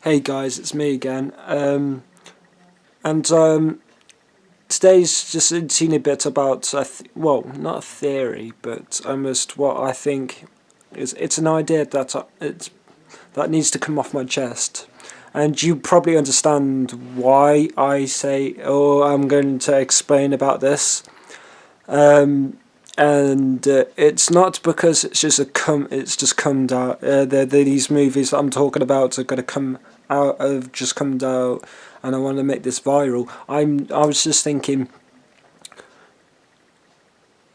Hey guys, it's me again. And today's just a teeny bit about well, not a theory, but almost what I think is it's an idea that needs to come off my chest. And you probably understand why I say, or I'm going to explain about this. And it's not because it's just come out. These movies that I'm talking about are going to come out, have just come out, and I want to make this viral. I was just thinking,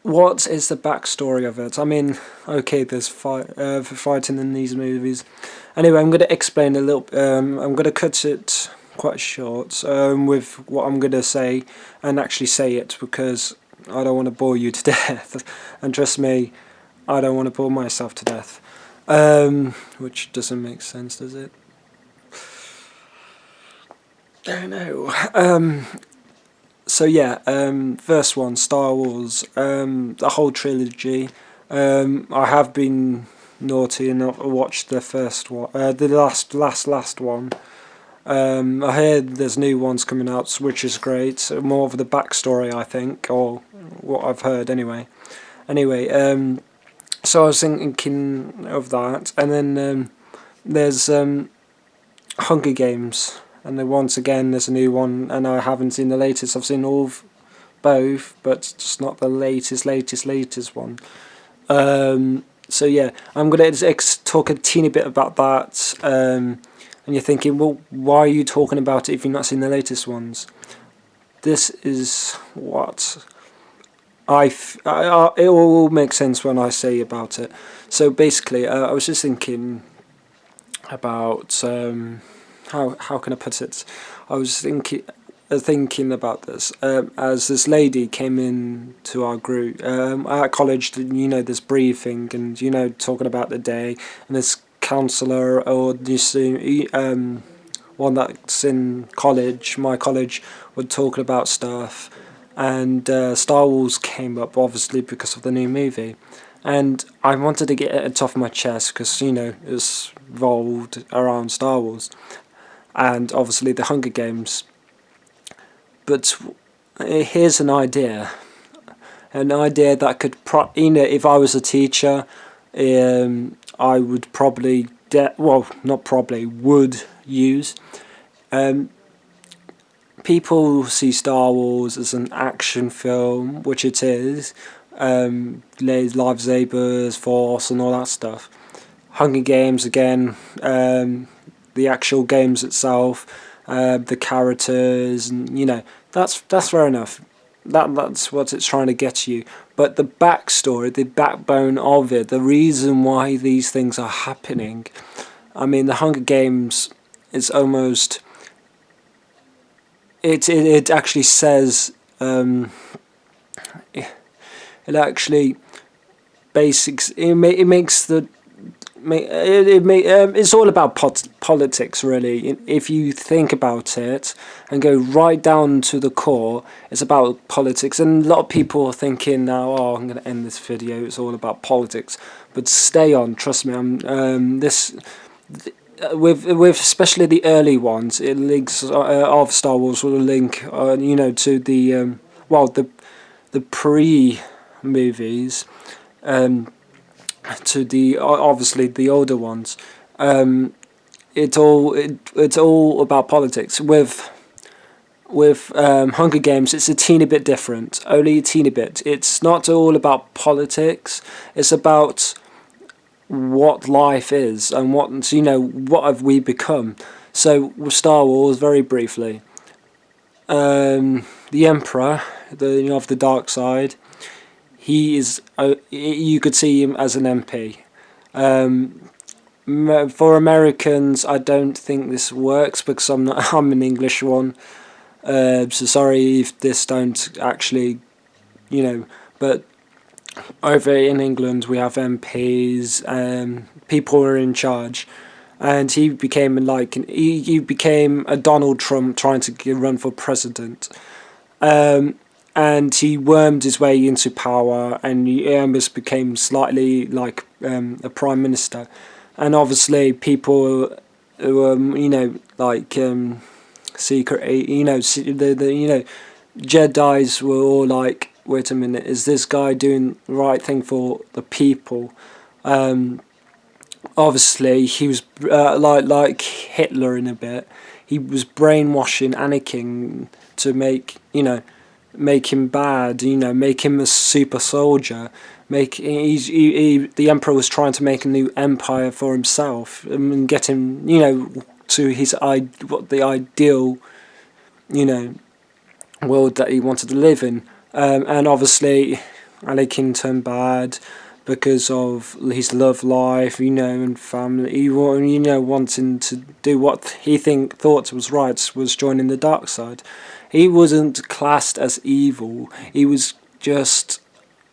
what is the backstory of it? I mean, okay, there's fighting in these movies. Anyway, I'm going to explain a little. I'm going to cut it quite short with what I'm going to say, and actually say it because I don't want to bore you to death. And trust me, I don't want to bore myself to death. Which doesn't make sense, does it? I don't know. So yeah, first one, Star Wars, the whole trilogy. I have been naughty and not watched the first one, the last one. I heard there's new ones coming out, which is great. More of the backstory, I think, or what I've heard anyway. Anyway, so I was thinking of that, and then there's Hunger Games. And then once again, there's a new one, and I haven't seen the latest. I've seen both, but just not the latest one. So yeah, I'm gonna talk a teeny bit about that. And you're thinking, well, why are you talking about it if you've not seen the latest ones? This is what it all makes sense when I say about it. So basically, I was just thinking about how can I put it? I was thinking about this as this lady came in to our group at college. You know, this briefing and talking about the day, and this counsellor or this one that's in college, my college, would talk about stuff, and Star Wars came up obviously because of the new movie. And I wanted to get it off my chest because, it's revolved around Star Wars. And obviously the Hunger Games. But here's an idea that could, if I was a teacher, I would probably, would use. People see Star Wars as an action film, which it is. Lightsabers, Force, and all that stuff. Hunger Games again. The actual games itself, the characters, and that's fair enough. That's what it's trying to get you. But the backstory, the backbone of it, the reason why these things are happening. I mean, the Hunger Games is almost. It actually says. It actually basics. It makes the. It's all about politics, really. If you think about it and go right down to the core, it's about politics. And a lot of people are thinking now, "Oh, I'm going to end this video. It's all about politics." But stay on, trust me. With especially the early ones, it links of Star Wars will link, to the the pre-movies. To the obviously the older ones. It's all about politics. With Hunger Games, it's a teeny bit different, only a teeny bit. It's not all about politics. It's about what life is and what have we become. So with Star Wars, very briefly, the Emperor, of the dark side. He is. You could see him as an MP. For Americans, I don't think this works because I'm an English one. So sorry if this don't actually, But over in England, we have MPs. People are in charge, and he became he became a Donald Trump trying to run for president. And he wormed his way into power, and he almost became slightly like a prime minister. And obviously people you know, like secret, you know, the you know, Jedi's were all like, wait a minute, is this guy doing the right thing for the people? Obviously, he was like Hitler in a bit. He was brainwashing Anakin to make, you know, make him bad, you know, make him a super soldier. The Emperor was trying to make a new empire for himself and get him, you know, to his what the ideal, you know, world that he wanted to live in. And obviously, Anakin turned bad because of his love life, you know, and family. He, you know, wanting to do what he thought was right, was joining the dark side. He wasn't classed as evil. He was just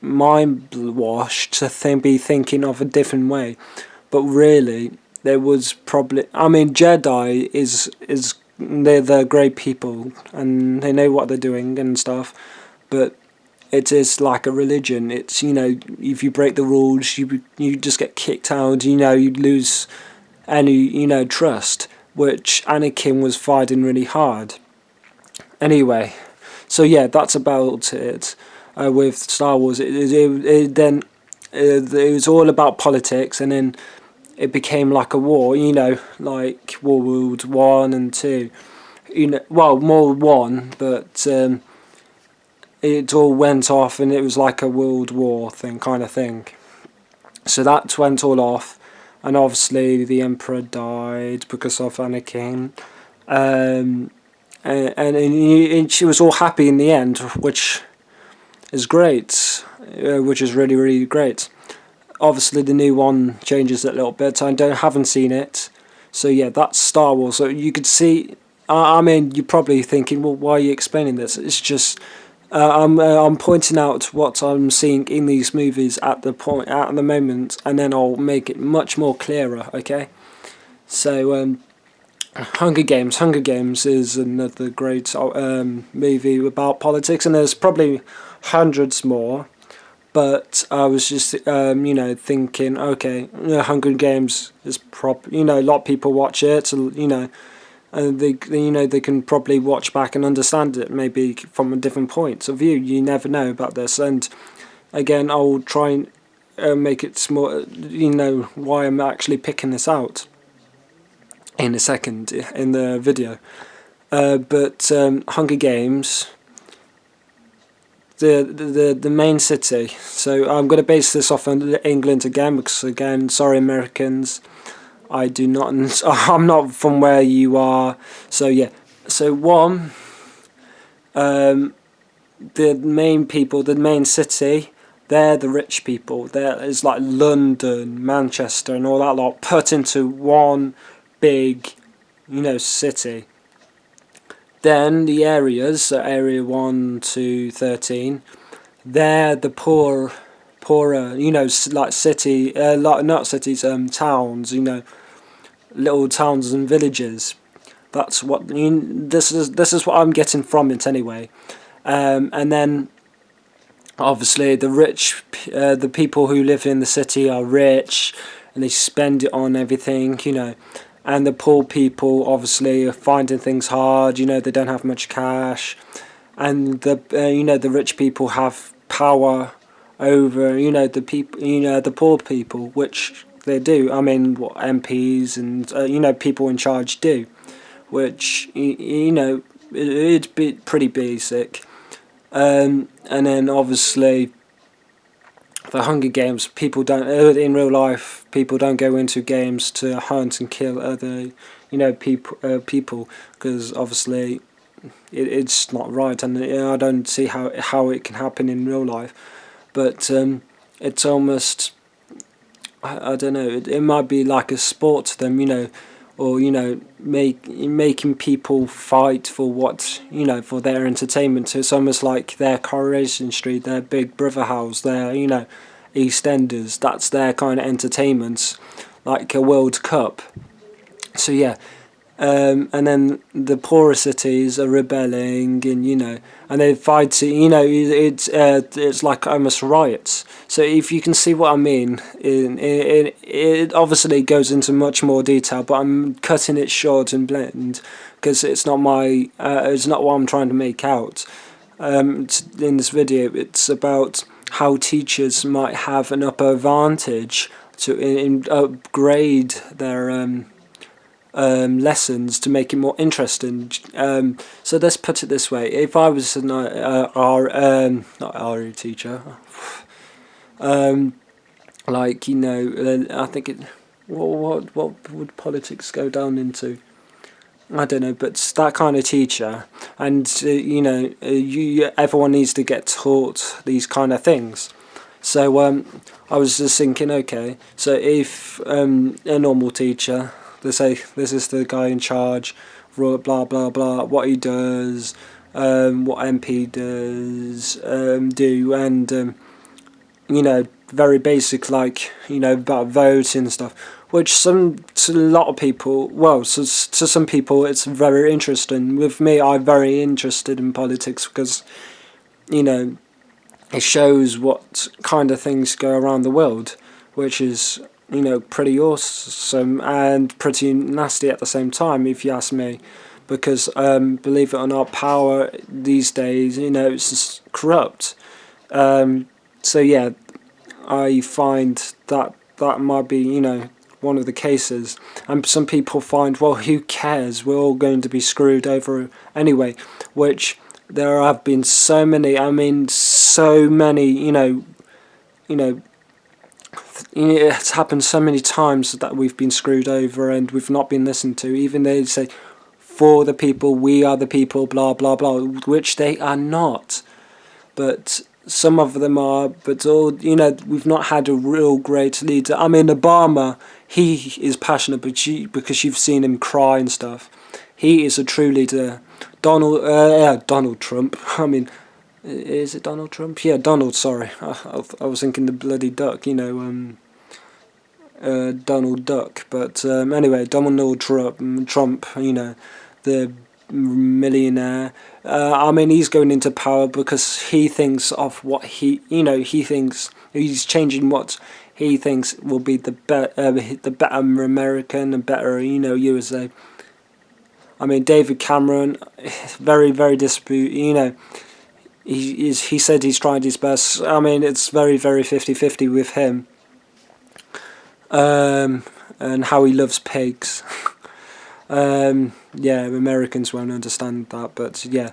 mind washed to be thinking of a different way. But really, there was probably, I mean, Jedi is they're great people and they know what they're doing and stuff, but it is like a religion. It's, you know, if you break the rules, you just get kicked out. You know, you lose any, you know, trust, which Anakin was fighting really hard. Anyway, so yeah, that's about it with Star Wars. Then it was all about politics, and then it became like a war. You know, like World War and Two. You know, well, more one, but it all went off, and it was like a world war kind of thing. So that went all off, and obviously the Emperor died because of Anakin. And she was all happy in the end, which is great, which is really, really great. Obviously the new one changes it a little bit. I haven't seen it, so yeah, that's Star Wars. So you could see, I mean, you're probably thinking, well, why are you explaining this? It's just I'm pointing out what I'm seeing in these movies at the moment, and then I'll make it much more clearer. Okay, so Hunger Games. Hunger Games is another great movie about politics, and there's probably hundreds more. But I was just, you know, thinking, okay, you know, Hunger Games is you know, a lot of people watch it, so, you know, and you know, they can probably watch back and understand it maybe from a different point of view. You never know about this, and again, I'll try and make it more, you know, why I'm actually picking this out in a second in the video. But Hunger Games, the main city. So I'm going to base this off of England again, because again, sorry Americans, I do not. I'm not from where you are. So yeah. So one, the main people, the main city, they're the rich people. There is like London, Manchester, and all that lot put into one big, you know, city. Then the areas, so area 1 to 13, they're the poorer, you know, like city, like not cities, towns, you know, little towns and villages. That's what this is what I'm getting from it anyway. And then obviously the rich, the people who live in the city are rich, and they spend it on everything, you know. And the poor people obviously are finding things hard. You know, they don't have much cash, and the you know, the rich people have power over, you know, the people, you know, the poor people, which they do. I mean, what MPs and you know, people in charge do, which you know, it'd be pretty basic. And then obviously the Hunger Games, people don't, in real life, people don't go into games to hunt and kill other, you know, people, because obviously it's not right, and you know, I don't see how it can happen in real life. But it's almost, I don't know, it might be like a sport to them, you know, or you know, making people fight for what, you know, for their entertainment. So it's almost like their Coronation Street, their Big Brother house, their, you know, EastEnders. That's their kind of entertainment, like a World Cup. So yeah, and then the poorer cities are rebelling, and and they're fighting. It's like almost riots. So if you can see what I mean, it obviously goes into much more detail, but I'm cutting it short and blend because it's not what I'm trying to make out. In this video, it's about how teachers might have an upper advantage to upgrade their lessons to make it more interesting. So let's put it this way: if I was an not RE teacher, I think it. What would politics go down into? I don't know, but it's that kind of teacher, and everyone needs to get taught these kind of things. So I was just thinking, okay, so if a normal teacher, they say this is the guy in charge, blah blah blah, what he does, what MP does, do, and very basic, like about voting and stuff, which to a lot of people, well, to some people it's very interesting. With me, I'm very interested in politics because it shows what kind of things go around the world, which is pretty awesome and pretty nasty at the same time, if you ask me, because believe it or not, power these days it's just corrupt. So yeah, I find that might be one of the cases, and some people find, well, who cares, we're all going to be screwed over anyway, which there have been so many, it's happened so many times that we've been screwed over and we've not been listened to. Even they say, for the people, we are the people, blah blah blah, which they are not. But some of them are, but all we've not had a real great leader. Obama, he is passionate, but because you've seen him cry and stuff, he is a true leader. Donald Trump. Is it Donald Trump? Yeah, Donald. Sorry, I was thinking the bloody duck. Donald Duck. But anyway, Donald Trump. The millionaire. He's going into power because he thinks of what he thinks he's changing what he thinks will be the better American and better USA. David Cameron, very very dispute. He said he's tried his best. It's very very 50-50 with him. And how he loves pigs. Yeah, Americans won't understand that, but yeah,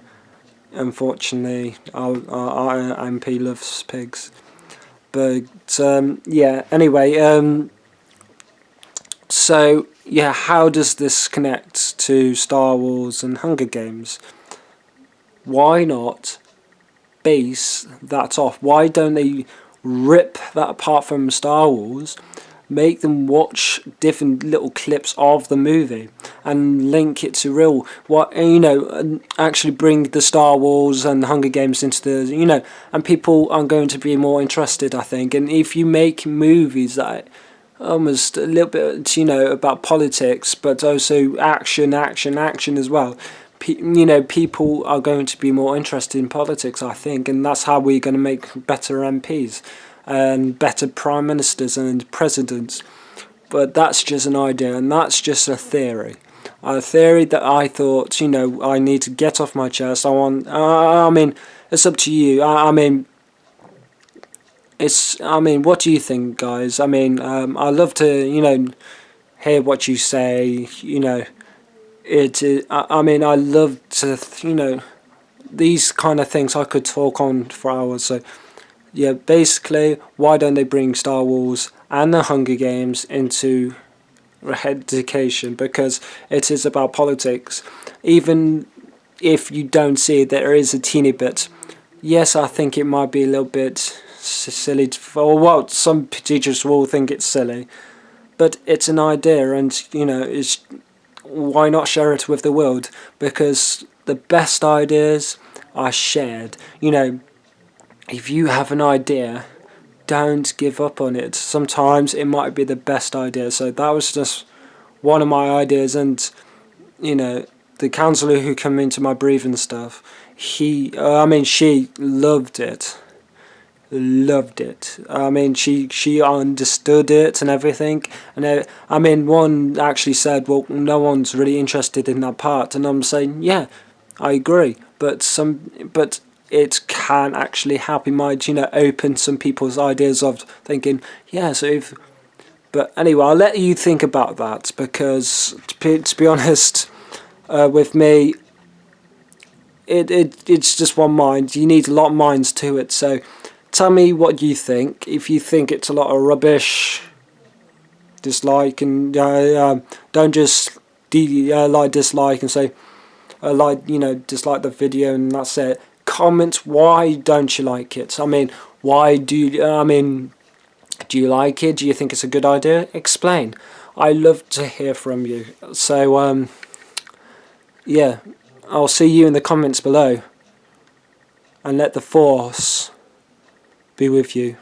unfortunately, our MP loves pigs. But yeah, anyway, so yeah, how does this connect to Star Wars and Hunger Games? Why not base that off? Why don't they rip that apart from Star Wars? Make them watch different little clips of the movie and link it to real, actually bring the Star Wars and Hunger Games into the, and people are going to be more interested, I think. And if you make movies that almost a little bit, about politics, but also action as well, people are going to be more interested in politics, I think, and that's how we're going to make better MPs. And better prime ministers and presidents. But that's just an idea, and that's just a theory that I thought I need to get off my chest. It's up to you. What do you think, guys? I love to hear what you say. I love to these kind of things I could talk on for hours. So yeah, basically, why don't they bring Star Wars and the Hunger Games into education? Because it is about politics. Even if you don't see it, there is a teeny bit. Yes, I think it might be a little bit silly, some teachers will think it's silly, but it's an idea, and why not share it with the world? Because the best ideas are shared. If you have an idea, don't give up on it. Sometimes it might be the best idea. So that was just one of my ideas, and the counsellor who came into my breathing stuff, she loved it. Loved it. She understood it and everything. And one actually said, well, no one's really interested in that part. And I'm saying, yeah, I agree. But it can actually help, you might, open some people's ideas of thinking, yeah, so if... But anyway, I'll let you think about that, because to be honest, with me, it's just one mind. You need a lot of minds to it. So tell me what you think. If you think it's a lot of rubbish, dislike, and don't just dislike and say dislike the video and that's it. Comment why don't you like it. Why do you, do you like it? Do you think it's a good idea? Explain. I love to hear from you. So yeah, I'll see you in the comments below, and let the force be with you.